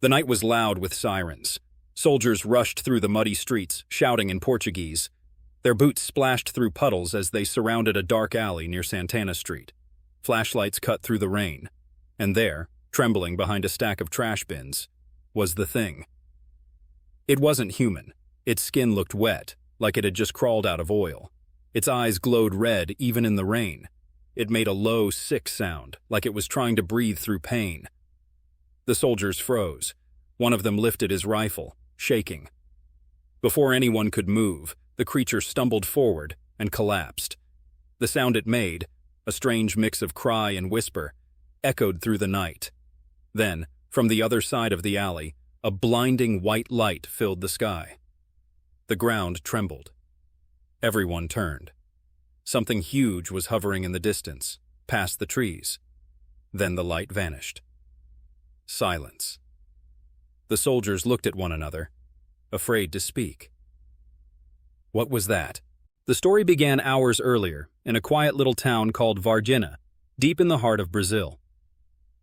The night was loud with sirens. Soldiers rushed through the muddy streets, shouting in Portuguese. Their boots splashed through puddles as they surrounded a dark alley near Santana Street. Flashlights cut through the rain. And there, trembling behind a stack of trash bins, was the thing. It wasn't human. Its skin looked wet, like it had just crawled out of oil. Its eyes glowed red even in the rain. It made a low, sick sound, like it was trying to breathe through pain. The soldiers froze. One of them lifted his rifle, shaking. Before anyone could move, the creature stumbled forward and collapsed. The sound it made, a strange mix of cry and whisper, echoed through the night. Then, from the other side of the alley, a blinding white light filled the sky. The ground trembled. Everyone turned. Something huge was hovering in the distance, past the trees. Then the light vanished. Silence. The soldiers looked at one another, afraid to speak. What was that? The story began hours earlier, in a quiet little town called Varginha, deep in the heart of Brazil.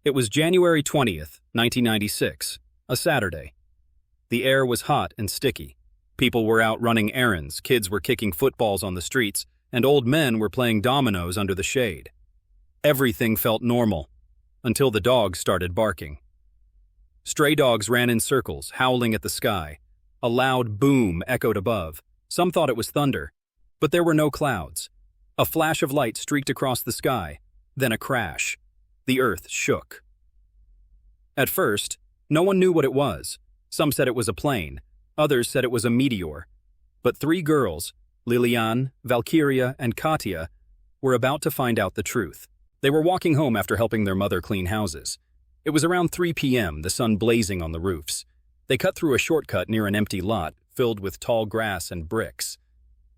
It was January 20th, 1996, a Saturday. The air was hot and sticky. People were out running errands, kids were kicking footballs on the streets, and old men were playing dominoes under the shade. Everything felt normal, until the dogs started barking. Stray dogs ran in circles, howling at the sky. A loud boom echoed above. Some thought it was thunder, but there were no clouds. A flash of light streaked across the sky, then a crash. The earth shook. At first, no one knew what it was. Some said it was a plane. Others said it was a meteor. But three girls, Lilian, Valkyria, and Katia, were about to find out the truth. They were walking home after helping their mother clean houses. It was around 3 p.m., the sun blazing on the roofs. They cut through a shortcut near an empty lot filled with tall grass and bricks.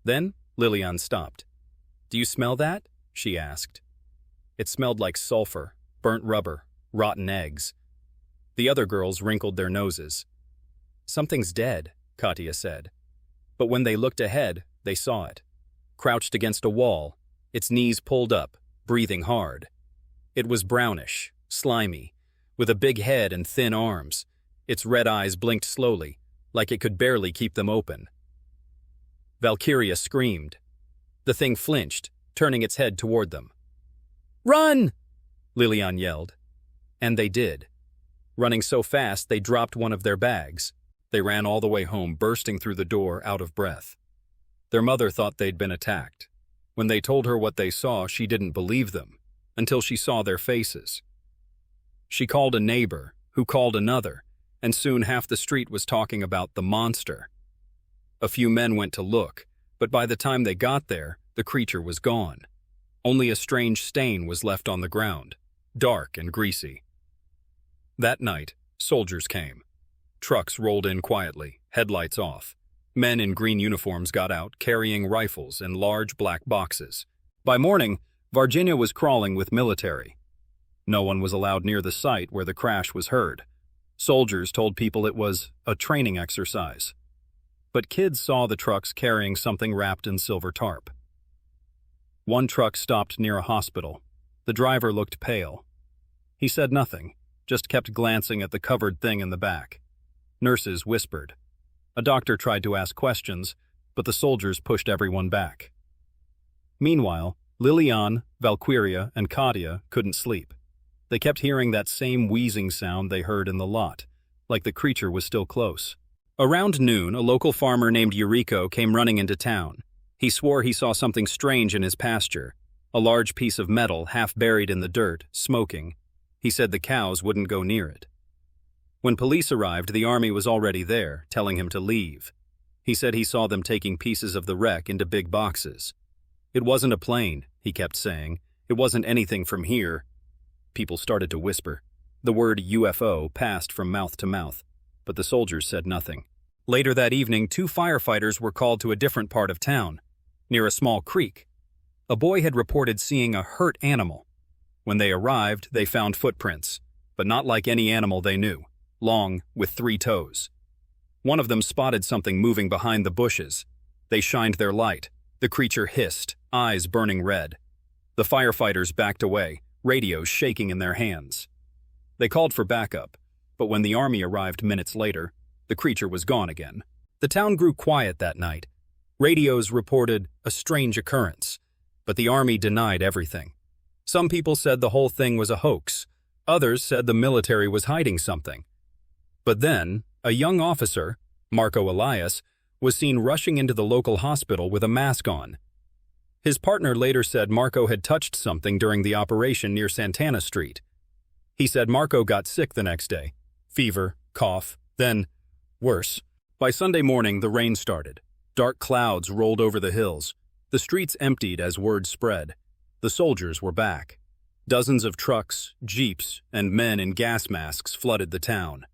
Then Lilian stopped. "Do you smell that?" she asked. It smelled like sulfur, burnt rubber, rotten eggs. The other girls wrinkled their noses. "Something's dead," Katia said. But when they looked ahead, they saw it. Crouched against a wall, its knees pulled up, breathing hard. It was brownish, slimy, with a big head and thin arms. Its red eyes blinked slowly, like it could barely keep them open. Valkyria screamed. The thing flinched, turning its head toward them. "Run!" Lilian yelled. And they did. Running so fast they dropped one of their bags. They ran all the way home, bursting through the door, out of breath. Their mother thought they'd been attacked. When they told her what they saw, she didn't believe them, until she saw their faces. She called a neighbor, who called another, and soon half the street was talking about the monster. A few men went to look, but by the time they got there, the creature was gone. Only a strange stain was left on the ground, dark and greasy. That night, soldiers came. Trucks rolled in quietly, headlights off. Men in green uniforms got out, carrying rifles and large black boxes. By morning, Varginha was crawling with military. No one was allowed near the site where the crash was heard. Soldiers told people it was a training exercise. But kids saw the trucks carrying something wrapped in silver tarp. One truck stopped near a hospital. The driver looked pale. He said nothing, just kept glancing at the covered thing in the back. Nurses whispered. A doctor tried to ask questions, but the soldiers pushed everyone back. Meanwhile, Lilian, Valkyria, and Katia couldn't sleep. They kept hearing that same wheezing sound they heard in the lot, like the creature was still close. Around noon, a local farmer named Eurico came running into town. He swore he saw something strange in his pasture, a large piece of metal half buried in the dirt, smoking. He said the cows wouldn't go near it. When police arrived, the army was already there, telling him to leave. He said he saw them taking pieces of the wreck into big boxes. It wasn't a plane, he kept saying. It wasn't anything from here. People started to whisper. The word UFO passed from mouth to mouth, but the soldiers said nothing. Later that evening, 2 firefighters were called to a different part of town, near a small creek. A boy had reported seeing a hurt animal. When they arrived, they found footprints, but not like any animal they knew. Long, with 3 toes. One of them spotted something moving behind the bushes. They shined their light. The creature hissed, eyes burning red. The firefighters backed away, radios shaking in their hands. They called for backup, but when the army arrived minutes later, the creature was gone again. The town grew quiet that night. Radios reported a strange occurrence, but the army denied everything. Some people said the whole thing was a hoax. Others said the military was hiding something. But then, a young officer, Marco Elias, was seen rushing into the local hospital with a mask on. His partner later said Marco had touched something during the operation near Santana Street. He said Marco got sick the next day. Fever, cough, then, worse. By Sunday morning, the rain started. Dark clouds rolled over the hills. The streets emptied as word spread. The soldiers were back. Dozens of trucks, jeeps, and men in gas masks flooded the town.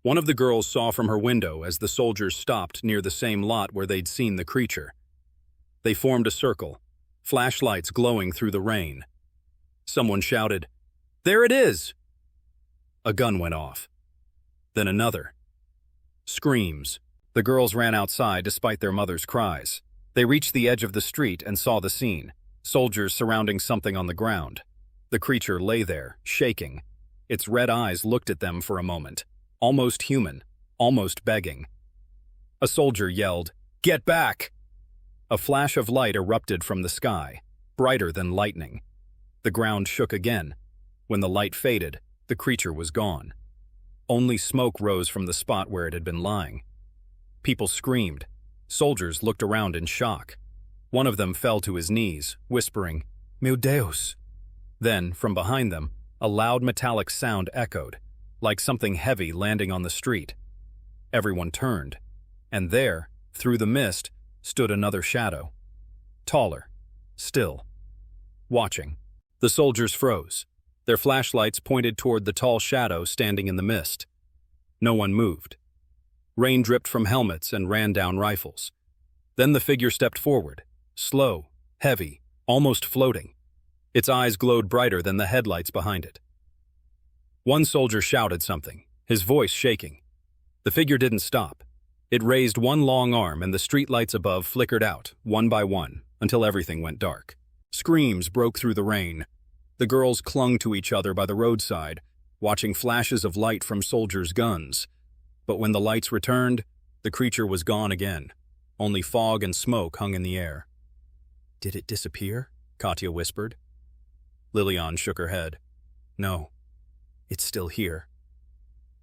One of the girls saw from her window as the soldiers stopped near the same lot where they'd seen the creature. They formed a circle, flashlights glowing through the rain. Someone shouted, "There it is!" A gun went off. Then another. Screams. The girls ran outside despite their mother's cries. They reached the edge of the street and saw the scene, soldiers surrounding something on the ground. The creature lay there, shaking. Its red eyes looked at them for a moment, almost human, almost begging. A soldier yelled, "Get back!" A flash of light erupted from the sky, brighter than lightning. The ground shook again. When the light faded, the creature was gone. Only smoke rose from the spot where it had been lying. People screamed. Soldiers looked around in shock. One of them fell to his knees, whispering, "Meu Deus!" Then, from behind them, a loud metallic sound echoed, like something heavy landing on the street. Everyone turned, and there, through the mist, stood another shadow. Taller, still, watching. The soldiers froze. Their flashlights pointed toward the tall shadow standing in the mist. No one moved. Rain dripped from helmets and ran down rifles. Then the figure stepped forward, slow, heavy, almost floating. Its eyes glowed brighter than the headlights behind it. One soldier shouted something, his voice shaking. The figure didn't stop. It raised one long arm and the streetlights above flickered out, one by one, until everything went dark. Screams broke through the rain. The girls clung to each other by the roadside, watching flashes of light from soldiers' guns. But when the lights returned, the creature was gone again. Only fog and smoke hung in the air. "Did it disappear?" Katya whispered. Lilian shook her head. "No, it's still here."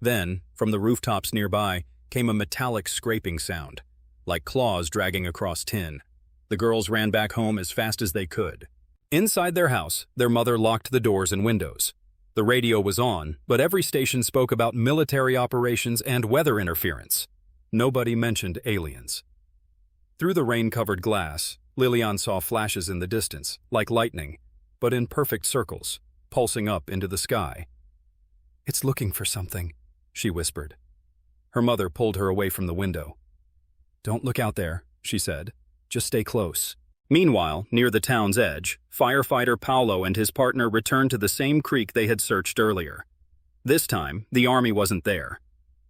Then, from the rooftops nearby, came a metallic scraping sound, like claws dragging across tin. The girls ran back home as fast as they could. Inside their house, their mother locked the doors and windows. The radio was on, but every station spoke about military operations and weather interference. Nobody mentioned aliens. Through the rain-covered glass, Lilian saw flashes in the distance, like lightning, but in perfect circles, pulsing up into the sky. "It's looking for something," she whispered. Her mother pulled her away from the window. "Don't look out there," she said. "Just stay close." Meanwhile, near the town's edge, firefighter Paulo and his partner returned to the same creek they had searched earlier. This time, the army wasn't there.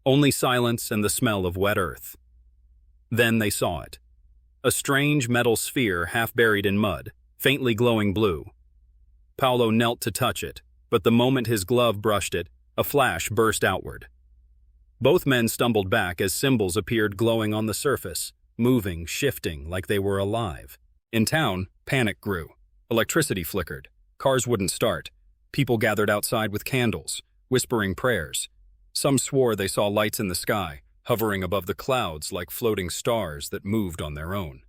Only silence and the smell of wet earth. Then they saw it. A strange metal sphere half buried in mud, faintly glowing blue. Paulo knelt to touch it, but the moment his glove brushed it, a flash burst outward. Both men stumbled back as symbols appeared glowing on the surface, moving, shifting like they were alive. In town, panic grew. Electricity flickered. Cars wouldn't start. People gathered outside with candles, whispering prayers. Some swore they saw lights in the sky, hovering above the clouds like floating stars that moved on their own.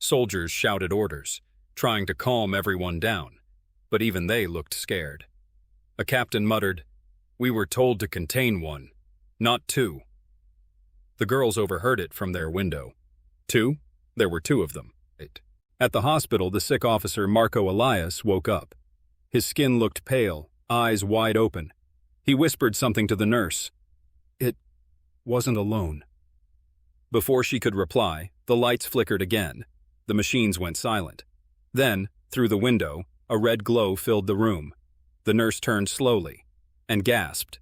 Soldiers shouted orders, trying to calm everyone down, but even they looked scared. A captain muttered, "We were told to contain one, not two." The girls overheard it from their window. Two? There were two of them. At the hospital, the sick officer Marco Elias woke up. His skin looked pale, eyes wide open. He whispered something to the nurse. It wasn't alone. Before she could reply, the lights flickered again. The machines went silent. Then, through the window, a red glow filled the room. The nurse turned slowly and gasped.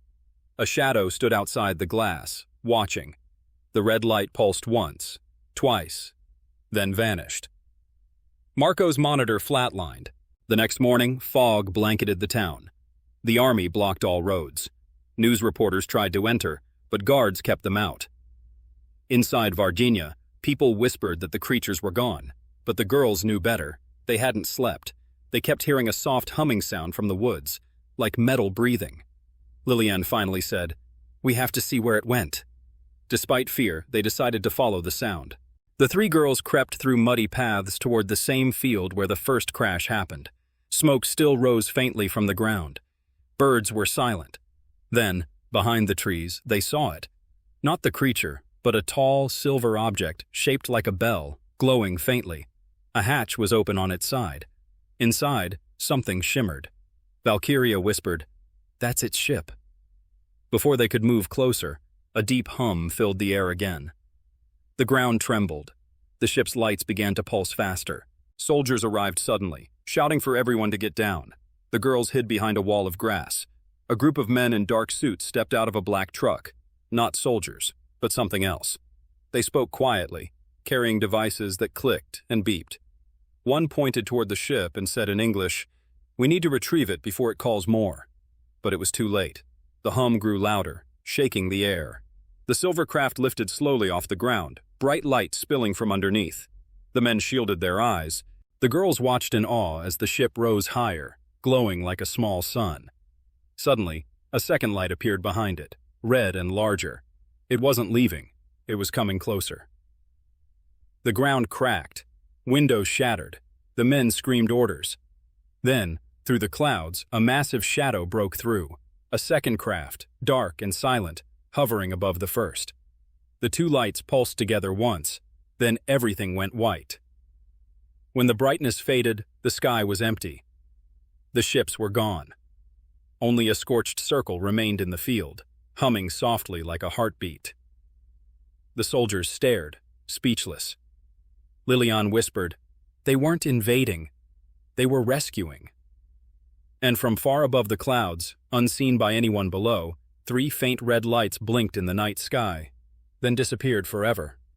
A shadow stood outside the glass, watching. The red light pulsed once, twice, then vanished. Marco's monitor flatlined. The next morning, fog blanketed the town. The army blocked all roads. News reporters tried to enter, but guards kept them out. Inside Varginha, people whispered that the creatures were gone, but the girls knew better. They hadn't slept. They kept hearing a soft humming sound from the woods, like metal breathing. Lillian finally said, "We have to see where it went." Despite fear, they decided to follow the sound. The three girls crept through muddy paths toward the same field where the first crash happened. Smoke still rose faintly from the ground. Birds were silent. Then, behind the trees, they saw it. Not the creature, but a tall, silver object shaped like a bell, glowing faintly. A hatch was open on its side. Inside, something shimmered. Valkyria whispered, "That's its ship." Before they could move closer, a deep hum filled the air again. The ground trembled. The ship's lights began to pulse faster. Soldiers arrived suddenly, shouting for everyone to get down. The girls hid behind a wall of grass. A group of men in dark suits stepped out of a black truck. Not soldiers, but something else. They spoke quietly, carrying devices that clicked and beeped. One pointed toward the ship and said in English, "We need to retrieve it before it calls more." But it was too late. The hum grew louder, shaking the air. The silver craft lifted slowly off the ground, bright light spilling from underneath. The men shielded their eyes. The girls watched in awe as the ship rose higher, glowing like a small sun. Suddenly, a second light appeared behind it, red and larger. It wasn't leaving. It was coming closer. The ground cracked. Windows shattered. The men screamed orders. Then, through the clouds, a massive shadow broke through. A second craft, dark and silent, hovering above the first. The two lights pulsed together once, then everything went white. When the brightness faded, the sky was empty. The ships were gone. Only a scorched circle remained in the field, humming softly like a heartbeat. The soldiers stared, speechless. Lillian whispered, "They weren't invading. They were rescuing." And from far above the clouds, unseen by anyone below, 3 faint red lights blinked in the night sky, then disappeared forever.